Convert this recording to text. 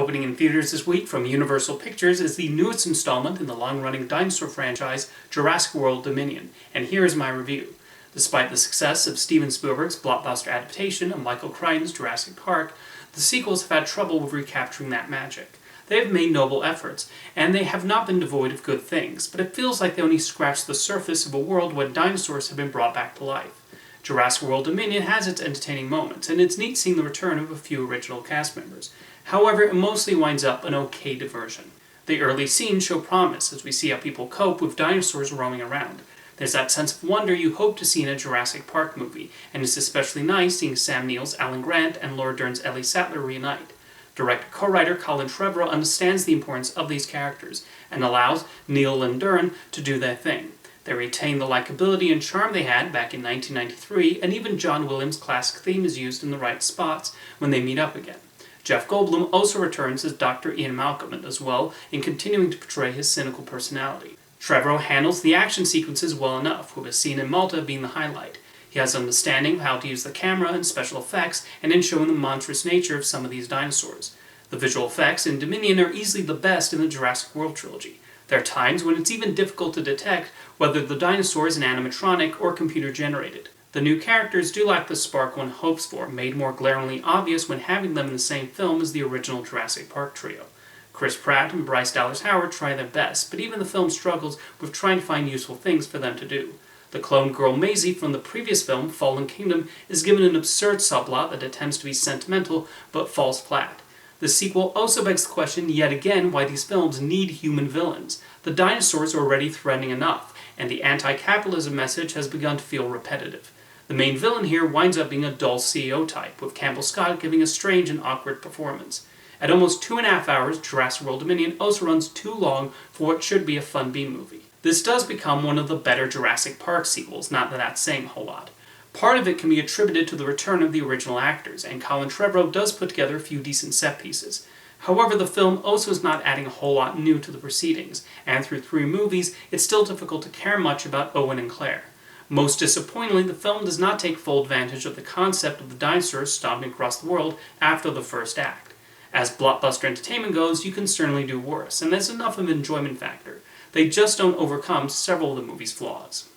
Opening in theaters this week from Universal Pictures is the newest installment in the long-running dinosaur franchise, Jurassic World Dominion, and here is my review. Despite the success of Steven Spielberg's blockbuster adaptation of Michael Crichton's Jurassic Park, the sequels have had trouble with recapturing that magic. They have made noble efforts, and they have not been devoid of good things, but it feels like they only scratched the surface of a world where dinosaurs have been brought back to life. Jurassic World Dominion has its entertaining moments, and it's neat seeing the return of a few original cast members. However, it mostly winds up an okay diversion. The early scenes show promise as we see how people cope with dinosaurs roaming around. There's that sense of wonder you hope to see in a Jurassic Park movie, and it's especially nice seeing Sam Neill's Alan Grant and Laura Dern's Ellie Sattler reunite. Director-co-writer Colin Trevorrow understands the importance of these characters, and allows Neill and Dern to do their thing. They retain the likability and charm they had back in 1993, and even John Williams' classic theme is used in the right spots when they meet up again. Jeff Goldblum also returns as Dr. Ian Malcolm and does well in continuing to portray his cynical personality. Trevorrow handles the action sequences well enough, with a scene in Malta being the highlight. He has understanding of how to use the camera and special effects, and in showing the monstrous nature of some of these dinosaurs. The visual effects in Dominion are easily the best in the Jurassic World trilogy. There are times when it's even difficult to detect whether the dinosaur is an animatronic or computer-generated. The new characters do lack the spark one hopes for, made more glaringly obvious when having them in the same film as the original Jurassic Park trio. Chris Pratt and Bryce Dallas Howard try their best, but even the film struggles with trying to find useful things for them to do. The cloned girl Maisie from the previous film, Fallen Kingdom, is given an absurd subplot that attempts to be sentimental, but falls flat. The sequel also begs the question yet again why these films need human villains. The dinosaurs are already threatening enough, and the anti-capitalism message has begun to feel repetitive. The main villain here winds up being a dull CEO type, with Campbell Scott giving a strange and awkward performance. At almost 2.5 hours, Jurassic World Dominion also runs too long for what should be a fun B-movie. This does become one of the better Jurassic Park sequels, not that that's saying a whole lot. Part of it can be attributed to the return of the original actors, and Colin Trevorrow does put together a few decent set pieces. However, the film also is not adding a whole lot new to the proceedings, and through 3 movies, it's still difficult to care much about Owen and Claire. Most disappointingly, the film does not take full advantage of the concept of the dinosaurs stomping across the world after the first act. As blockbuster entertainment goes, you can certainly do worse, and there's enough of an enjoyment factor. They just don't overcome several of the movie's flaws.